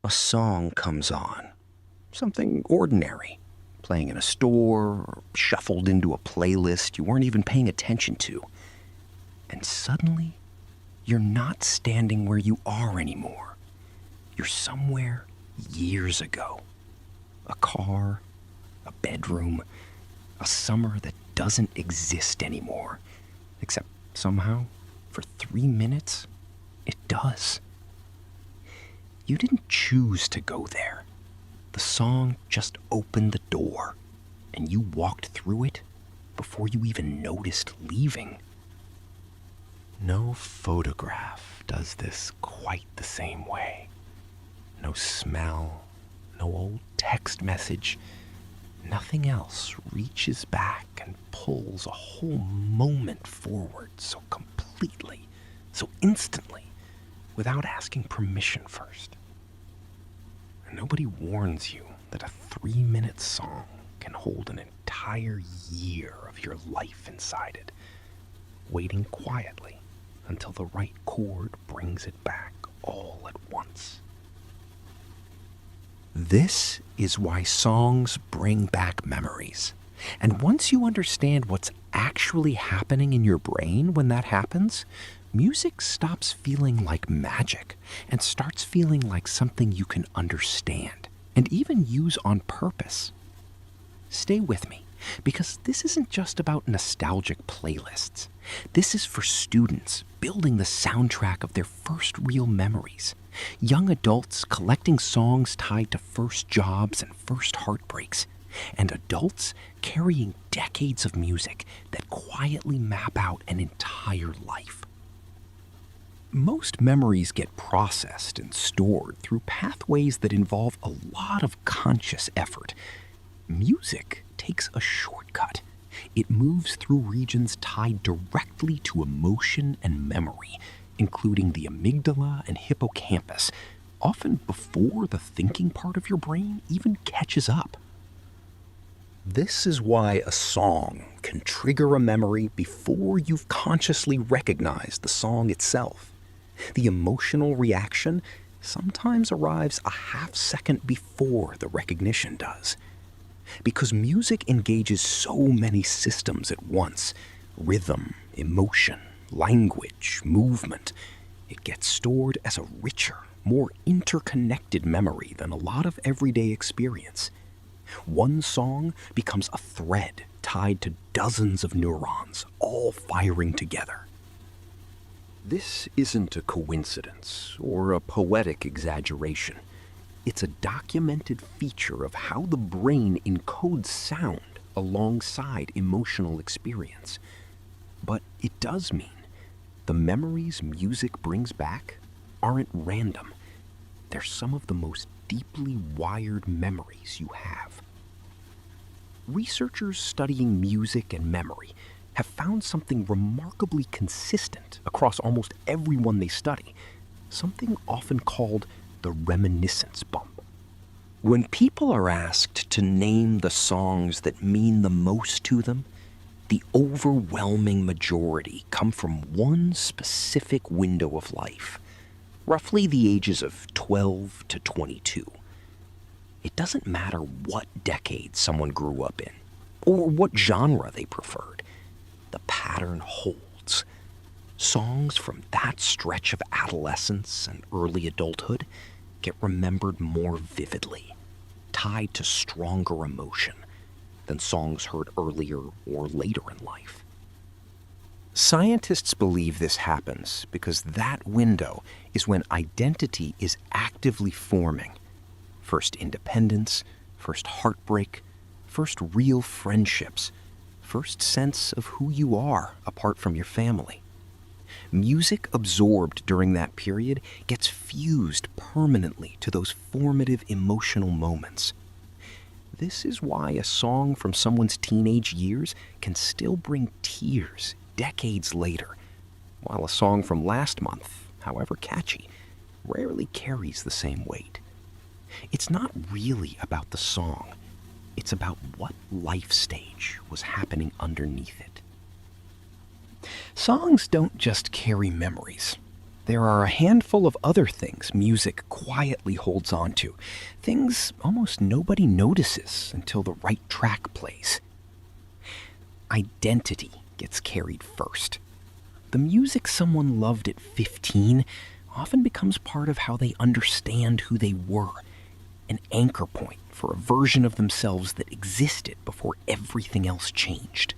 a song comes on, something ordinary, playing in a store or shuffled into a playlist you weren't even paying attention to. And suddenly, you're not standing where you are anymore. You're somewhere years ago. A car, a bedroom, a summer that doesn't exist anymore. Except somehow, for 3 minutes, it does. You didn't choose to go there. The song just opened the door, and you walked through it before you even noticed leaving. No photograph does this quite the same way. No smell, no old text message, nothing else reaches back and pulls a whole moment forward so completely, so instantly, without asking permission first. And nobody warns you that a 3-minute song can hold an entire year of your life inside it, waiting quietly until the right chord brings it back all at once. This is why songs bring back memories. And once you understand what's actually happening in your brain when that happens, music stops feeling like magic and starts feeling like something you can understand and even use on purpose. Stay with me, because this isn't just about nostalgic playlists. This is for students building the soundtrack of their first real memories. Young adults collecting songs tied to first jobs and first heartbreaks. And adults carrying decades of music that quietly map out an entire life. Most memories get processed and stored through pathways that involve a lot of conscious effort. Music takes a shortcut. It moves through regions tied directly to emotion and memory, including the amygdala and hippocampus, often before the thinking part of your brain even catches up. This is why a song can trigger a memory before you've consciously recognized the song itself. The emotional reaction sometimes arrives a half-second before the recognition does. Because music engages so many systems at once: rhythm, emotion, language, movement. It gets stored as a richer, more interconnected memory than a lot of everyday experience. One song becomes a thread tied to dozens of neurons, all firing together. This isn't a coincidence or a poetic exaggeration. It's a documented feature of how the brain encodes sound alongside emotional experience. But it does mean the memories music brings back aren't random. They're some of the most deeply wired memories you have. Researchers studying music and memory have found something remarkably consistent across almost everyone they study, something often called the reminiscence bump. When people are asked to name the songs that mean the most to them, the overwhelming majority come from one specific window of life, roughly the ages of 12 to 22. It doesn't matter what decade someone grew up in, or what genre they preferred. The pattern holds. Songs from that stretch of adolescence and early adulthood get remembered more vividly, tied to stronger emotion than songs heard earlier or later in life. Scientists believe this happens because that window is when identity is actively forming. First independence, first heartbreak, first real friendships, first sense of who you are apart from your family. Music absorbed during that period gets fused permanently to those formative emotional moments. This is why a song from someone's teenage years can still bring tears decades later, while a song from last month, however catchy, rarely carries the same weight. It's not really about the song. It's about what life stage was happening underneath it. Songs don't just carry memories. There are a handful of other things music quietly holds on to, things almost nobody notices until the right track plays. Identity gets carried first. The music someone loved at 15 often becomes part of how they understand who they were, an anchor point for a version of themselves that existed before everything else changed.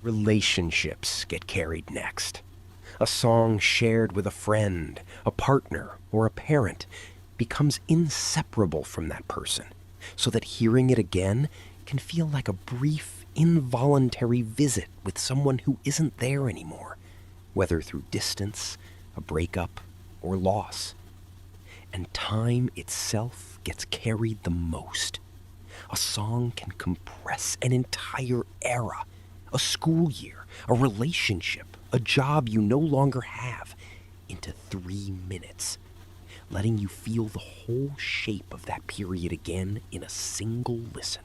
Relationships get carried next. A song shared with a friend, a partner, or a parent becomes inseparable from that person, so that hearing it again can feel like a brief, involuntary visit with someone who isn't there anymore, whether through distance, a breakup, or loss. And time itself gets carried the most. A song can compress an entire era, a school year, a relationship, a job you no longer have, into 3 minutes, letting you feel the whole shape of that period again in a single listen.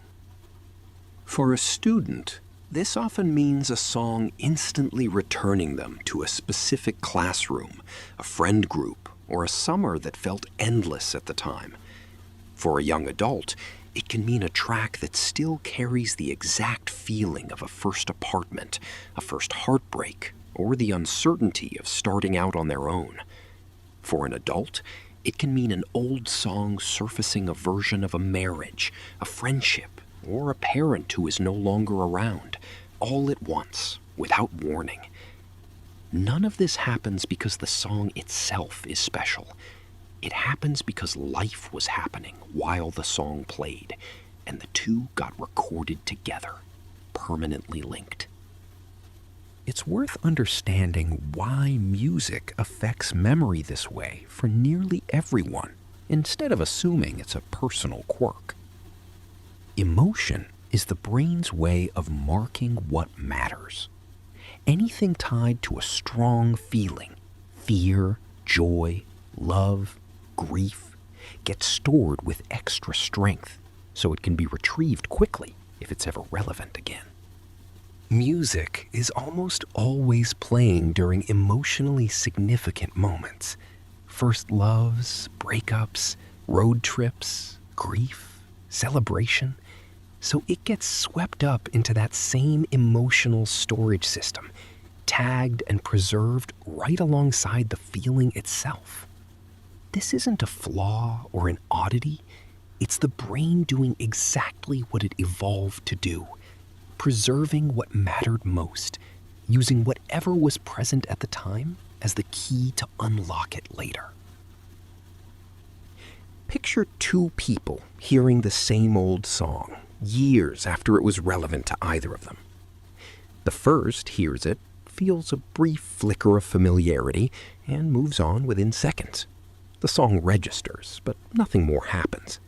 For a student, this often means a song instantly returning them to a specific classroom, a friend group, or a summer that felt endless at the time. For a young adult, it can mean a track that still carries the exact feeling of a first apartment, a first heartbreak, or the uncertainty of starting out on their own. For an adult, it can mean an old song surfacing a version of a marriage, a friendship, or a parent who is no longer around, all at once, without warning. None of this happens because the song itself is special. It happens because life was happening while the song played, and the two got recorded together, permanently linked. It's worth understanding why music affects memory this way for nearly everyone, instead of assuming it's a personal quirk. Emotion is the brain's way of marking what matters. Anything tied to a strong feeling, fear, joy, love, grief, gets stored with extra strength, so it can be retrieved quickly if it's ever relevant again. Music is almost always playing during emotionally significant moments. First loves, breakups, road trips, grief, celebration. So it gets swept up into that same emotional storage system, tagged and preserved right alongside the feeling itself. This isn't a flaw or an oddity. It's the brain doing exactly what it evolved to do, preserving what mattered most, using whatever was present at the time as the key to unlock it later. Picture two people hearing the same old song, years after it was relevant to either of them. The first hears it, feels a brief flicker of familiarity, and moves on within seconds. The song registers, but nothing more happens.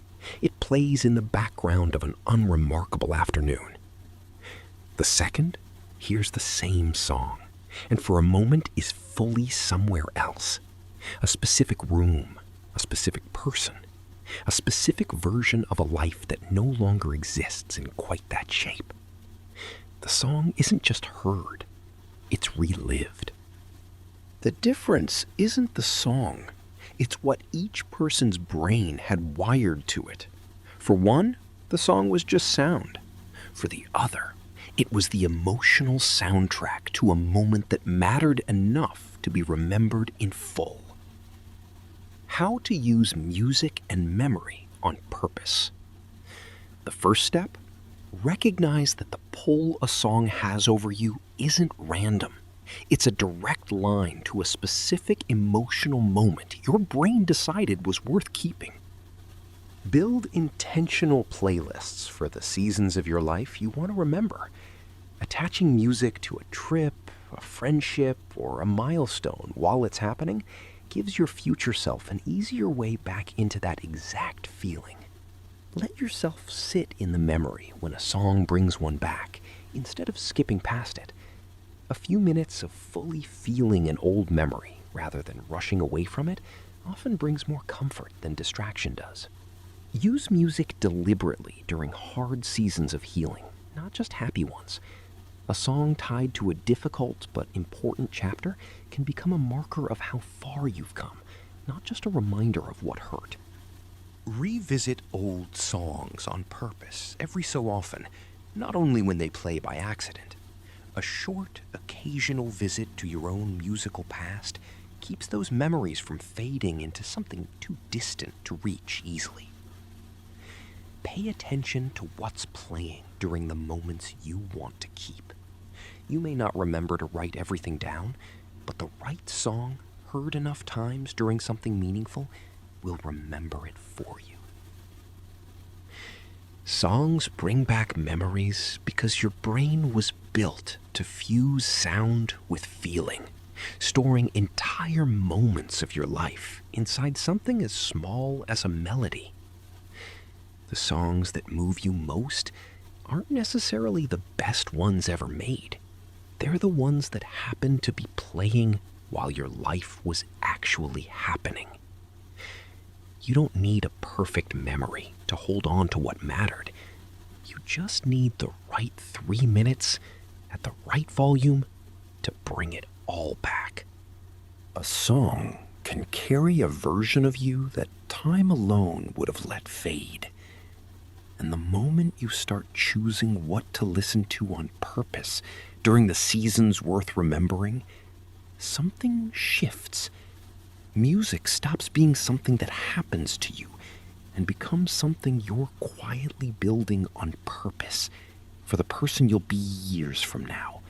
It plays in the background of an unremarkable afternoon. The second hears the same song, and for a moment is fully somewhere else. A specific room, a specific person, a specific version of a life that no longer exists in quite that shape. The song isn't just heard, it's relived. The difference isn't the song, it's what each person's brain had wired to it. For one, the song was just sound. For the other, it was the emotional soundtrack to a moment that mattered enough to be remembered in full. How to use music and memory on purpose. The first step, recognize that the pull a song has over you isn't random. It's a direct line to a specific emotional moment your brain decided was worth keeping. Build intentional playlists for the seasons of your life you want to remember. Attaching music to a trip, a friendship, or a milestone while it's happening gives your future self an easier way back into that exact feeling. Let yourself sit in the memory when a song brings one back, instead of skipping past it. A few minutes of fully feeling an old memory, rather than rushing away from it, often brings more comfort than distraction does. Use music deliberately during hard seasons of healing, not just happy ones. A song tied to a difficult but important chapter can become a marker of how far you've come, not just a reminder of what hurt. Revisit old songs on purpose every so often, not only when they play by accident. A short, occasional visit to your own musical past keeps those memories from fading into something too distant to reach easily. Pay attention to what's playing during the moments you want to keep. You may not remember to write everything down, but the right song, heard enough times during something meaningful, will remember it for you. Songs bring back memories because your brain was built to fuse sound with feeling, storing entire moments of your life inside something as small as a melody. The songs that move you most aren't necessarily the best ones ever made. They're the ones that happen to be playing while your life was actually happening. You don't need a perfect memory to hold on to what mattered. You just need the right 3 minutes at the right volume to bring it all back. A song can carry a version of you that time alone would have let fade. And the moment you start choosing what to listen to on purpose during the seasons worth remembering, something shifts. Music stops being something that happens to you and becomes something you're quietly building on purpose for the person you'll be years from now.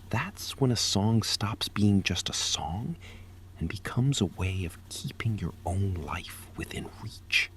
That's when a song stops being just a song and becomes a way of keeping your own life within reach.